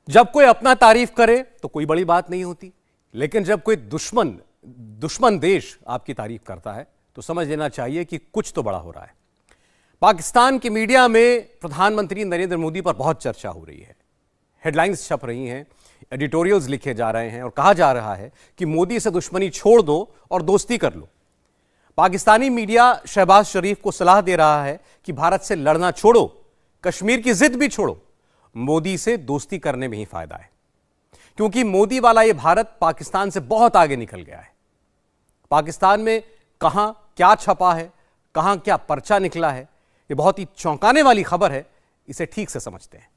जब कोई अपना तारीफ करे तो कोई बड़ी बात नहीं होती, लेकिन जब कोई दुश्मन देश आपकी तारीफ करता है तो समझ लेना चाहिए कि कुछ तो बड़ा हो रहा है। पाकिस्तान की मीडिया में प्रधानमंत्री नरेंद्र मोदी पर बहुत चर्चा हो रही है, हेडलाइंस छप रही हैं, एडिटोरियल्स लिखे जा रहे हैं और कहा जा रहा है कि मोदी से दुश्मनी छोड़ दो और दोस्ती कर लो। पाकिस्तानी मीडिया शहबाज शरीफ को सलाह दे रहा है कि भारत से लड़ना छोड़ो, कश्मीर की जिद भी छोड़ो, मोदी से दोस्ती करने में ही फायदा है, क्योंकि मोदी वाला यह भारत पाकिस्तान से बहुत आगे निकल गया है। पाकिस्तान में कहां क्या छपा है, कहां क्या पर्चा निकला है, यह बहुत ही चौंकाने वाली खबर है। इसे ठीक से समझते हैं।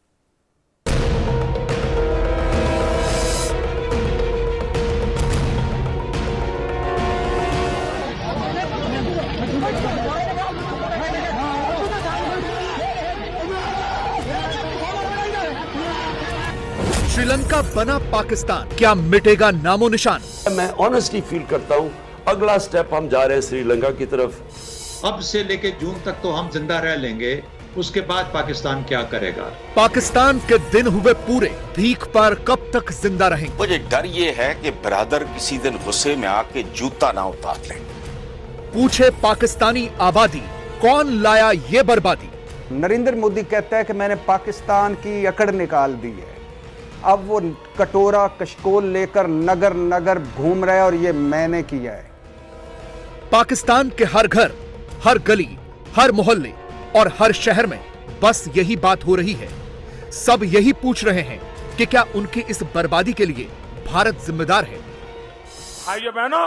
श्रीलंका बना पाकिस्तान, क्या मिटेगा नामो निशान? मैं ऑनेस्टली फील करता हूं अगला स्टेप हम जा रहे हैं श्रीलंका की तरफ। अब से लेके जून तक तो हम जिंदा रह लेंगे, उसके बाद पाकिस्तान क्या करेगा? पाकिस्तान के दिन हुए पूरे, भीख पर कब तक जिंदा रहेंगे? मुझे डर ये है कि ब्रदर किसी दिन गुस्से में आके जूता ना उतार ले। पूछे पाकिस्तानी आबादी, कौन लाया ये बर्बादी? नरेंद्र मोदी कहता है कि मैंने पाकिस्तान की अकड़ निकाल दी है, अब वो कटोरा कशकोल लेकर नगर नगर घूम रहा है और ये मैंने किया है। पाकिस्तान के हर घर, हर गली, हर मोहल्ले और हर शहर में बस यही बात हो रही है। सब यही पूछ रहे हैं कि क्या उनकी इस बर्बादी के लिए भारत जिम्मेदार है? भाइयों बहनों,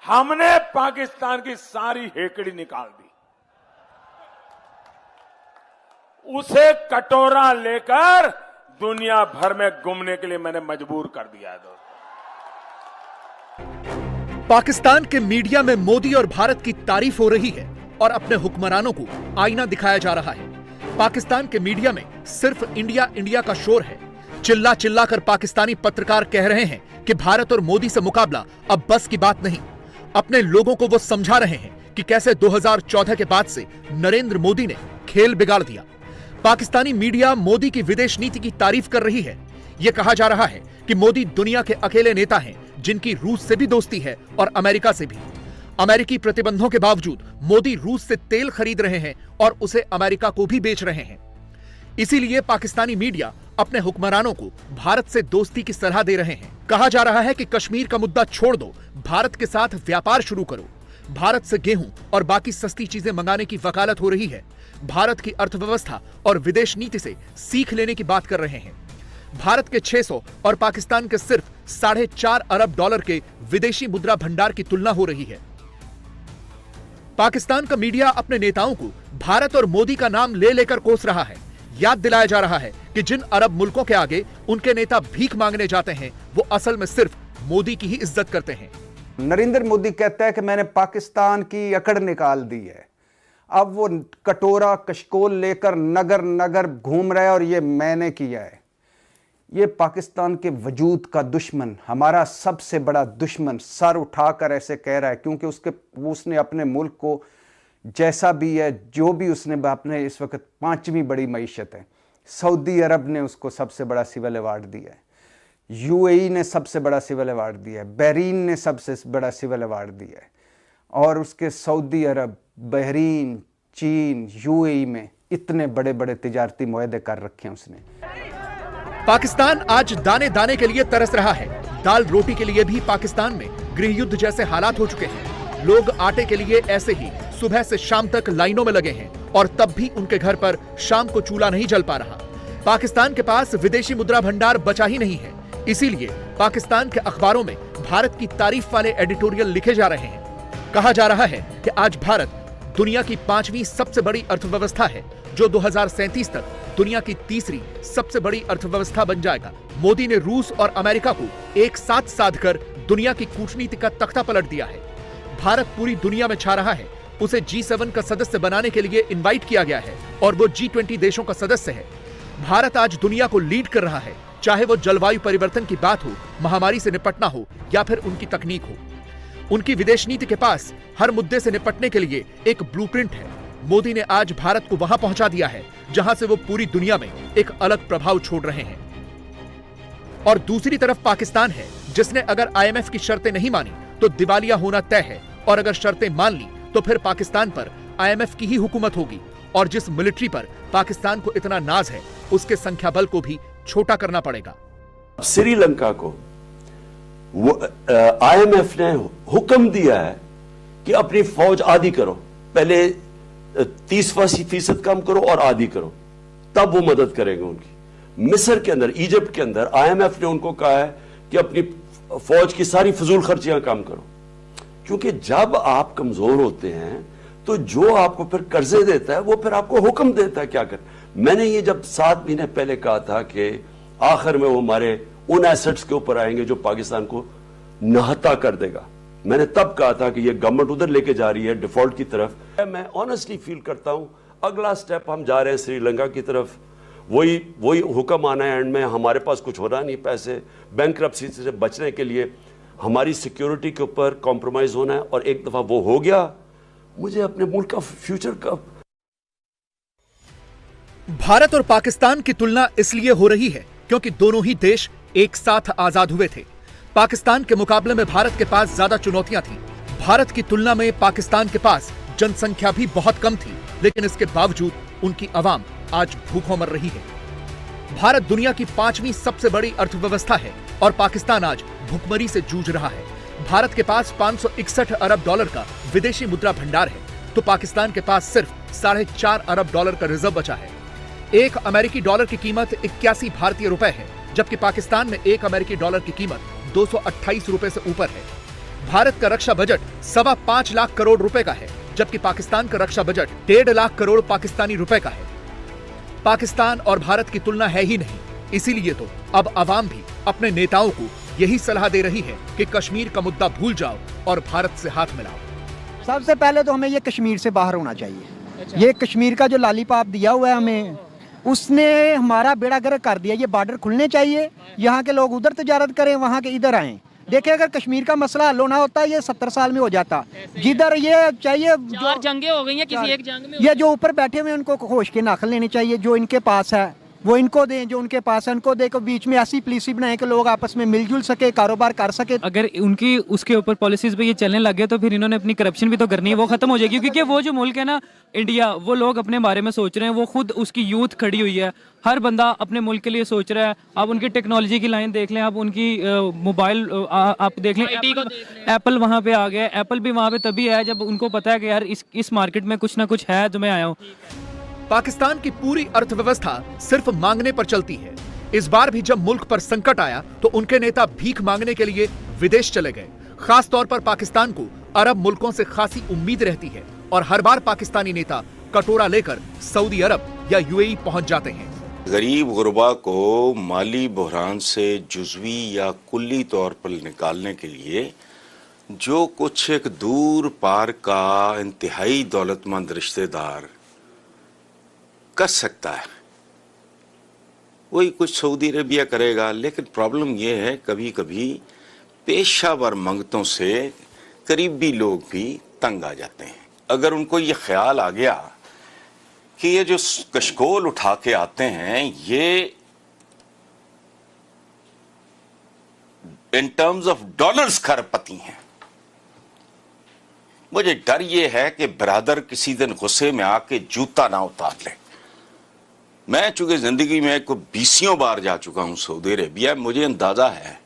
हमने पाकिस्तान की सारी हेकड़ी निकाल दी, उसे कटोरा लेकर दुनिया भर में घूमने के लिए मैंने मजबूर कर दिया है। दोस्तों, पाकिस्तान के मीडिया में मोदी और भारत की तारीफ हो रही है और अपने हुक्मरानों को आईना दिखाया जा रहा है। पाकिस्तान के मीडिया में सिर्फ इंडिया इंडिया का शोर है। चिल्ला चिल्ला कर पाकिस्तानी पत्रकार कह रहे हैं कि भारत और मोदी से मुकाबला अब बस की बात नहीं। अपने लोगों को वो समझा रहे हैं कि कैसे 2014 के बाद से नरेंद्र मोदी ने खेल बिगाड़ दिया। पाकिस्तानी मीडिया मोदी की विदेश नीति की तारीफ कर रही है। यह कहा जा रहा है कि मोदी दुनिया के अकेले नेता हैं जिनकी रूस से भी दोस्ती है और अमेरिका से भी। अमेरिकी प्रतिबंधों के बावजूद मोदी रूस से तेल खरीद रहे हैं और उसे अमेरिका को भी बेच रहे हैं। इसीलिए पाकिस्तानी मीडिया अपने हुक्मरानों को भारत से दोस्ती की सलाह दे रहे हैं। कहा जा रहा है कि कश्मीर का मुद्दा छोड़ दो, भारत के साथ व्यापार शुरू करो। भारत से गेहूं और बाकी सस्ती चीजें मंगाने की वकालत हो रही है। भारत की अर्थव्यवस्था और विदेश नीति से सीख लेने की बात कर रहे हैं। भारत के 600 और पाकिस्तान के सिर्फ $4.5 अरब के विदेशी मुद्रा भंडार की तुलना हो रही है। पाकिस्तान का मीडिया अपने नेताओं को भारत और मोदी का नाम ले लेकर कोस रहा है। याद दिलाया जा रहा है कि जिन अरब मुल्कों के आगे उनके नेता भीख मांगने जाते हैं, वो असल में सिर्फ मोदी की ही इज्जत करते हैं। नरेंद्र मोदी कहता है कि मैंने पाकिस्तान की अकड़ निकाल दी है, अब वो कटोरा कशकोल लेकर नगर नगर घूम रहा है और ये मैंने किया है। ये पाकिस्तान के वजूद का दुश्मन, हमारा सबसे बड़ा दुश्मन सर उठाकर ऐसे कह रहा है, क्योंकि उसने अपने मुल्क को जैसा भी है, जो भी उसने अपने इस वक्त 5वीं बड़ी मईशत है। सऊदी अरब ने उसको सबसे बड़ा सिविल अवार्ड दिया है, यूएई ने सबसे बड़ा सिविल अवार्ड दिया है, बहरीन ने सबसे बड़ा सिविल अवार्ड दिया है, और उसके सऊदी अरब, बहरीन, चीन, यूएई में इतने बड़े बड़े तिजारती मुआहदे कर रखे हैं उसने। पाकिस्तान आज दाने दाने के लिए तरस रहा है। दाल रोटी के लिए भी पाकिस्तान में गृह युद्ध जैसे हालात हो चुके हैं। लोग आटे के लिए ऐसे ही सुबह से शाम तक लाइनों में लगे हैं और तब भी उनके घर पर शाम को चूल्हा नहीं जल पा रहा। पाकिस्तान के पास विदेशी मुद्रा भंडार बचा ही नहीं है। इसीलिए पाकिस्तान के अखबारों में भारत की तारीफ वाले एडिटोरियल लिखे जा रहे हैं। कहा जा रहा है कि आज भारत दुनिया की 5वीं सबसे बड़ी अर्थव्यवस्था है, जो 2037 तक दुनिया की 3री सबसे बड़ी अर्थव्यवस्था बन जाएगा। मोदी ने रूस और अमेरिका को एक साथ साधकर दुनिया की कूटनीति का तख्ता पलट दिया है। भारत पूरी दुनिया में छा रहा है। उसे G7 का सदस्य बनाने के लिए इनवाइट किया गया है और वो G20 देशों का सदस्य है। भारत आज दुनिया को लीड कर रहा है, चाहे वो जलवायु परिवर्तन की बात हो, महामारी से निपटना हो या फिर उनकी तकनीक हो। उनकी विदेश नीति के पास हर मुद्दे से निपटने के लिए एक ब्लूप्रिंट है। मोदी ने आज भारत को वहां पहुंचा दिया है जहां से वो पूरी दुनिया में एक अलग प्रभाव छोड़ रहे हैं। और दूसरी तरफ पाकिस्तान है जिसने अगर IMF की शर्तें नहीं मानी तो दिवालिया होना तय है, और अगर शर्तें मान ली तो फिर पाकिस्तान पर IMF की ही हुकूमत होगी। और जिस मिलिट्री पर पाकिस्तान को इतना नाज है उसके संख्या बल को भी छोटा करना पड़ेगा। श्रीलंका को IMF ने हुक्म दिया है कि अपनी फौज आधी करो, पहले 30% कम करो और आधी करो, तब वो मदद करेंगे उनकी। मिस्र के अंदर, इजिप्ट के अंदर IMF ने उनको कहा है कि अपनी फौज की सारी फजूल खर्चियां कम करो, क्योंकि जब आप कमजोर होते हैं तो जो आपको फिर कर्जे देता है वो फिर आपको हुक्म देता है क्या कर। मैंने ये जब 7 महीने पहले कहा था कि आखिर में वो हमारे उन एसेट्स के ऊपर आएंगे जो पाकिस्तान को नहाता कर देगा, मैंने तब कहा था कि ये गवर्नमेंट उधर लेके जा रही है डिफॉल्ट की तरफ। मैं ऑनेस्टली फील करता हूं अगला स्टेप हम जा रहे हैं श्रीलंका की तरफ, वही हुक्म आना है एंड में। हमारे पास कुछ हो रहा नहीं, पैसे बैंकरप्सी से बचने के लिए हमारी सिक्योरिटी के ऊपर कॉम्प्रोमाइज होना है, और एक दफा वो हो गया, मुझे अपने मुल्क का फ्यूचर का। भारत और पाकिस्तान की तुलना इसलिए हो रही है क्योंकि दोनों ही देश एक साथ आजाद हुए थे। पाकिस्तान के मुकाबले में भारत के पास ज्यादा चुनौतियां थीं। भारत की तुलना में पाकिस्तान के पास जनसंख्या भी बहुत कम थी, लेकिन इसके बावजूद उनकी आवाम आज भूखों मर रही है। भारत दुनिया की 5वीं सबसे बड़ी अर्थव्यवस्था है और पाकिस्तान आज भूखमरी से जूझ रहा है। भारत के पास 561 अरब डॉलर का विदेशी मुद्रा भंडार है, तो पाकिस्तान के पास सिर्फ 4.5 अरब डॉलर का रिजर्व बचा है। एक अमेरिकी डॉलर की कीमत 81 भारतीय रुपए है, जबकि पाकिस्तान में एक अमेरिकी डॉलर की कीमत 228 रुपए से ऊपर है। भारत का रक्षा बजट 5.25 लाख करोड़ रुपए का है, जबकि पाकिस्तान का रक्षा बजट 1.5 लाख करोड़ पाकिस्तानी रुपए का है। पाकिस्तान और भारत की तुलना है ही नहीं, इसीलिए तो अब अवाम भी अपने नेताओं को यही सलाह दे रही है कि कश्मीर का मुद्दा भूल जाओ और भारत से हाथ मिलाओ। सबसे पहले तो हमें ये कश्मीर से बाहर होना चाहिए। ये कश्मीर का जो लॉलीपॉप दिया हुआ है हमें, उसने हमारा बेड़ा गर्क कर दिया। ये बॉर्डर खुलने चाहिए, यहाँ के लोग उधर तजारत करें, वहाँ के इधर आएं। देखिए, अगर कश्मीर का मसला हल होना होता ये 70 साल में हो जाता। जिधर ये चाहिए, 4 जंगें हो गई हैं, किसी एक जंग में ये जो ऊपर बैठे हुए उनको होश के नाखल लेने चाहिए। जो इनके पास है वो इनको दें, जो उनके पास है उनको दें। बीच में ऐसी पॉलिसी बनाए कि लोग आपस में मिलजुल सके, कारोबार कर सके। अगर उनकी उसके ऊपर पॉलिसीज पे ये चलने लग गए तो फिर इन्होंने अपनी करप्शन भी तो करनी है, वो खत्म हो जाएगी। क्योंकि वो जो मुल्क है ना इंडिया, वो लोग अपने बारे में सोच रहे हैं, वो खुद उसकी यूथ खड़ी हुई है, हर बंदा अपने मुल्क के लिए सोच रहा है। आप उनकी टेक्नोलॉजी की लाइन देख लें, आप उनकी मोबाइल आप देख लें, एप्पल वहाँ पे आ गया। एप्पल भी वहाँ पे तभी है जब उनको पता है कि यार इस मार्केट में कुछ ना कुछ है जो मैं आया हूँ। पाकिस्तान की पूरी अर्थव्यवस्था सिर्फ मांगने पर चलती है। इस बार भी जब मुल्क पर संकट आया तो उनके नेता भीख मांगने के लिए विदेश चले गए। खास तौर पर पाकिस्तान को अरब मुल्कों से खासी उम्मीद रहती है और हर बार पाकिस्तानी नेता कटोरा लेकर सऊदी अरब या UAE पहुंच जाते हैं। गरीब गुरबा को माली बहरान से जुज़वी या कुल्ली तौर पर निकालने के लिए जो कुछ एक दूर पार का इंतहाई दौलतमंद रिश्तेदार कर सकता है, वही कुछ सऊदी अरेबिया करेगा। लेकिन प्रॉब्लम यह है, कभी कभी पेशावर मंगतों से करीबी लोग भी तंग आ जाते हैं। अगर उनको ये ख्याल आ गया कि ये जो कशकोल उठा के आते हैं ये इन टर्म्स ऑफ डॉलर्स खरपति हैं, मुझे डर ये है कि ब्रदर किसी दिन गुस्से में आके जूता ना उतार ले। मैं चूंकि जिंदगी में को 20 बार जा चुका हूं सऊदी अरेबिया, मुझे अंदाजा है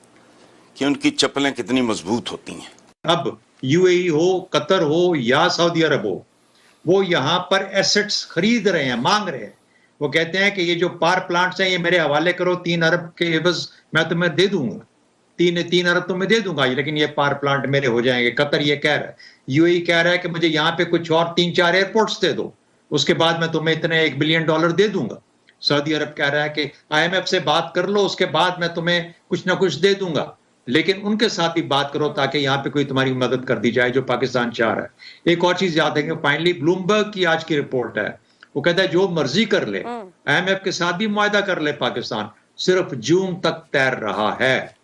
कि उनकी चप्पलें कितनी मजबूत होती हैं। अब UAE हो, कतर हो या सऊदी अरब हो, वो यहाँ पर एसेट्स खरीद रहे हैं, मांग रहे हैं। वो कहते हैं कि ये जो पावर प्लांट्स हैं ये मेरे हवाले करो, 3 अरब के एवज मैं तुम्हें दे दूंगा, 3 अरब तो मैं दे दूंगा, लेकिन ये पावर प्लांट मेरे हो जाएंगे। कतर ये कह रहा है, UAE कह रहा है कि मुझे यहाँ पे कुछ और 3-4 एयरपोर्ट्स दे दो, उसके बाद मैं तुम्हें इतने $1 बिलियन दे दूंगा। सऊदी अरब कह रहा है कि IMF से बात कर लो, उसके बाद मैं तुम्हें कुछ ना कुछ दे दूंगा, लेकिन उनके साथ भी बात करो ताकि यहाँ पे कोई तुम्हारी मदद कर दी जाए, जो पाकिस्तान चाह रहा है। एक और चीज याद है, फाइनली ब्लूमबर्ग की आज की रिपोर्ट है, वो कहता है जो मर्जी कर ले, IMF के साथ भी मुआहदा कर ले पाकिस्तान, सिर्फ जून तक तैर रहा है।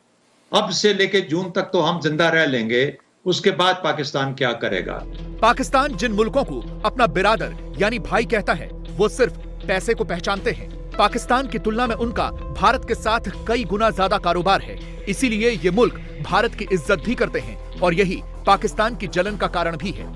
अब से लेके जून तक तो हम जिंदा रह लेंगे, उसके बाद पाकिस्तान क्या करेगा। पाकिस्तान जिन मुल्कों को अपना बिरादर यानी भाई कहता है, वो सिर्फ पैसे को पहचानते हैं, पाकिस्तान की तुलना में उनका भारत के साथ कई गुना ज्यादा कारोबार है। इसीलिए ये मुल्क भारत की इज्जत भी करते हैं और यही पाकिस्तान की जलन का कारण भी है।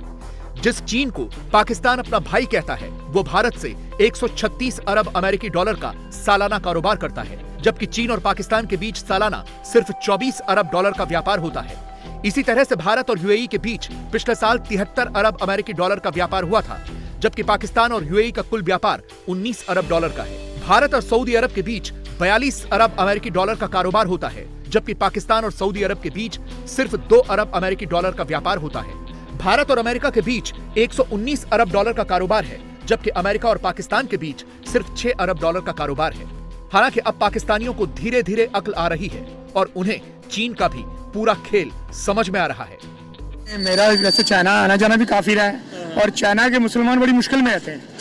जिस चीन को पाकिस्तान अपना भाई कहता है, वो भारत से 136 अरब अमेरिकी डॉलर का सालाना कारोबार करता है, जबकि चीन और पाकिस्तान के बीच सालाना सिर्फ 24 अरब डॉलर का व्यापार होता है। इसी तरह से भारत और यूएई के बीच पिछले साल 73 अरब अमेरिकी डॉलर का व्यापार हुआ था, जबकि पाकिस्तान और यूएई का कुल व्यापार 19 अरब डॉलर का है। भारत और सऊदी अरब के बीच 42 अरब अमेरिकी डॉलर का कारोबार होता है, जबकि पाकिस्तान और सऊदी अरब के बीच सिर्फ 2 अरब अमेरिकी डॉलर का व्यापार होता है। भारत और अमेरिका के बीच 119 अरब डॉलर का कारोबार है, जबकि अमेरिका और पाकिस्तान के बीच सिर्फ 6 अरब डॉलर का कारोबार है। हालांकि अब पाकिस्तानियों को धीरे धीरे अक्ल आ रही है और उन्हें चीन का भी पूरा खेल समझ में आ रहा है। मेरा वैसे चाइना आना जाना भी काफी रहा है और चाइना के मुसलमान बड़ी मुश्किल में रहते हैं।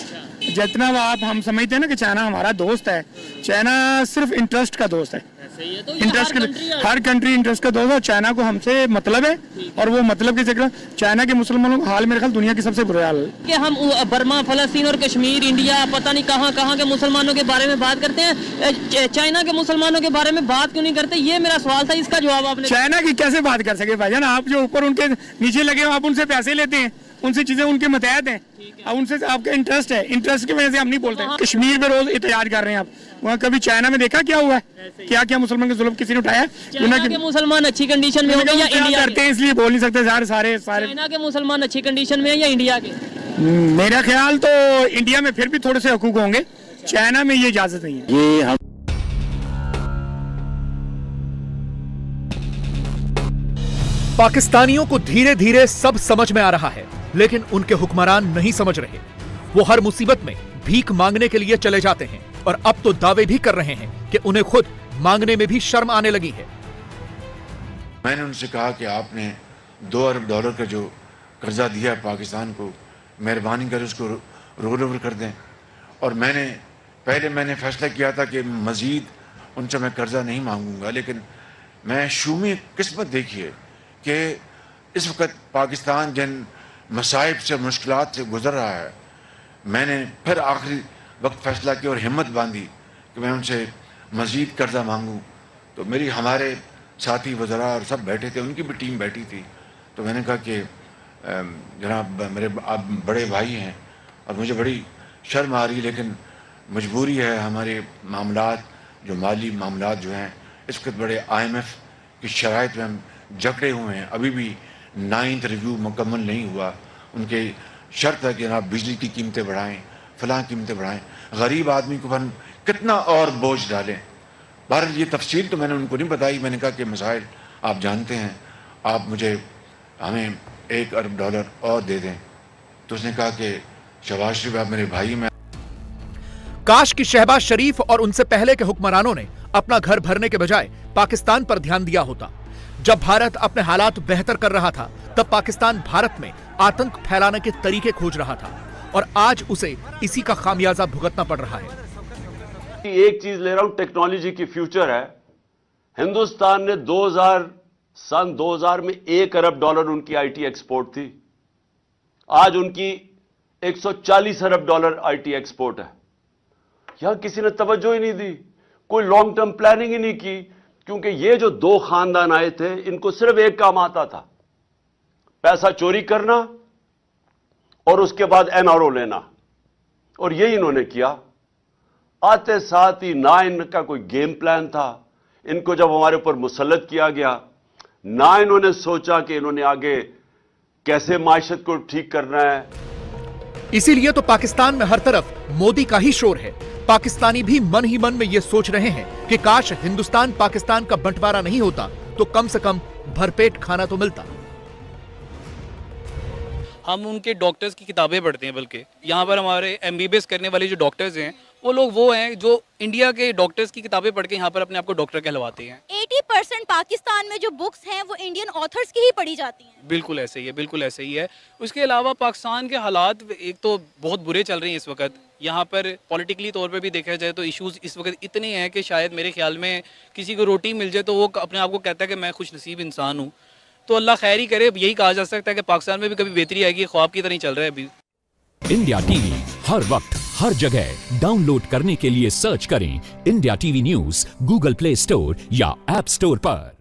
जितना आप हम समझते हैं ना कि चाइना हमारा दोस्त है, चाइना सिर्फ इंटरेस्ट का दोस्त है। इंटरेस्ट के हर कंट्री इंटरेस्ट का दोस्त है। चाइना को हमसे मतलब है और वो मतलब के चक्कर चाइना के मुसलमानों का हाल मेरे ख्याल दुनिया की सबसे बुरा हाल है कि हम बर्मा, फलस्तीन और कश्मीर, इंडिया, पता नहीं कहाँ के मुसलमानों के बारे में बात करते हैं, चाइना के मुसलमानों के बारे में बात क्यों नहीं करते? ये मेरा सवाल था, इसका जवाब आपने। चाइना की कैसे बात कर सके भाईजान? आप जो ऊपर उनके नीचे लगे हो, आप उनसे पैसे लेते हैं, उनसे चीजें उनके मतहत हैं, उनसे आपका इंटरेस्ट है, इंटरेस्ट की वजह से हम नहीं बोलते। कश्मीर में रोज एहतजाज कर रहे हैं आप, वहाँ कभी चाइना में देखा क्या हुआ है? क्या मुसलमान के जुल्म किसी ने उठाया? चाइना के मुसलमान अच्छी कंडीशन में होंगे या इंडिया करते हैं इसलिए बोल नहीं सकते। सारे चाइना के मुसलमान अच्छी कंडीशन में है या इंडिया के? मेरा ख्याल तो इंडिया में फिर भी थोड़े से हकूक होंगे, चाइना में ये इजाजत नहीं है। ये हम पाकिस्तानियों को धीरे धीरे सब समझ में आ रहा है, लेकिन उनके हुक्मरान नहीं समझ रहे। वो हर मुसीबत में भीख मांगने के लिए चले जाते हैं और अब तो दावे भी कर रहे हैं कि उन्हें खुद मांगने में भी शर्म आने लगी है। मैंने उनसे कहा कि आपने 2 अरब डॉलर का जो कर्जा दिया है पाकिस्तान को, मेहरबानी कर उसको रोल ओवर कर दें। और मैंने फैसला किया था कि मज़ीद उनसे मैं कर्जा नहीं मांगूंगा, लेकिन मैं शूमी किस्मत देखिए कि इस वक्त पाकिस्तान जिन मसाइब से, मुश्किलात से गुजर रहा है, मैंने फिर आखिरी वक्त फैसला किया और हिम्मत बांधी कि मैं उनसे मज़ीद कर्जा मांगूं। तो हमारे साथी वज़रा और सब बैठे थे, उनकी भी टीम बैठी थी। तो मैंने कहा कि जनाब मेरे आप बड़े भाई हैं और मुझे बड़ी शर्म आ रही, लेकिन मजबूरी है। हमारे मामलात जो माली मामलात जो हैं इस वक्त बड़े IMF की शराइत में हम जकड़े हुए हैं। अभी भी 9th रिव्यू मुकम्मल नहीं हुआ। उनके शर्त है कि जनाब बिजली की कीमतें बढ़ाएं, फलां कीमतें बढ़ाएं। गरीब आदमी को हम कितना और बोझ डालें। बहरहाल ये तफसील तो मैंने उनको नहीं बताई। मैंने कहा कि मसाइल आप जानते हैं, आप हमें 1 अरब डॉलर और दे दें। तो उसने कहा कि शहबाज शरीफ आप मेरे भाई में। काश कि शहबाज शरीफ और उनसे पहले के हुक्मरानों ने अपना घर भरने के बजाय पाकिस्तान पर ध्यान दिया होता। जब भारत अपने हालात बेहतर कर रहा था, तब पाकिस्तान भारत में आतंक फैलाने के तरीके खोज रहा था और आज उसे इसी का खामियाजा भुगतना पड़ रहा है। एक चीज ले रहा हूं, टेक्नोलॉजी की फ्यूचर है। हिंदुस्तान ने सन 2000 में 1 अरब डॉलर उनकी IT एक्सपोर्ट थी। आज उनकी 140 अरब डॉलर IT एक्सपोर्ट है। यहां किसी ने तवज्जो ही नहीं दी, कोई लॉन्ग टर्म प्लानिंग ही नहीं की, क्योंकि ये जो 2 खानदान आए थे, इनको सिर्फ एक काम आता था, पैसा चोरी करना और उसके बाद NRO लेना, और यही इन्होंने किया। आते साथ ही ना इनका कोई गेम प्लान था। इनको जब हमारे ऊपर मुसल्लत किया गया, ना इन्होंने सोचा कि इन्होंने आगे कैसे माशरत को ठीक करना है। इसीलिए तो पाकिस्तान में हर तरफ मोदी का ही शोर है। पाकिस्तानी भी मन ही मन में यह सोच रहे हैं कि काश हिंदुस्तान पाकिस्तान का बंटवारा नहीं होता तो कम से कम भरपेट खाना तो मिलता। हम उनके डॉक्टर्स की किताबें पढ़ते हैं, बल्कि यहाँ पर हमारे MBBS करने वाले जो डॉक्टर्स हैं वो हैं जो इंडिया के डॉक्टर्स की किताबें पढ़ के यहाँ पर अपने आप को डॉक्टर कहलवाते हैं। 80% पाकिस्तान में जो बुक्स हैं वो इंडियन ऑथर्स की ही पढ़ी जाती हैं। बिल्कुल ऐसे ही है, बिल्कुल ऐसे ही है। उसके अलावा पाकिस्तान के हालात एक तो बहुत बुरे चल रहे हैं इस वक्त। यहाँ पर पॉलिटिकली तौर पे भी देखा जाए तो इश्यूज इस वक्त इतने हैं कि शायद मेरे ख्याल में किसी को रोटी मिल जाए तो वो अपने आप को कहता है कि मैं खुश नसीब इंसान हूँ। तो अल्लाह खैर ही करे। यही कहा जा सकता है कि पाकिस्तान में भी कभी बेहतरी आएगी, ख्वाब की तरह ही चल रहा है अभी। इंडिया TV हर वक्त हर जगह डाउनलोड करने के लिए सर्च करें India TV news Google play store या ऐप स्टोर पर।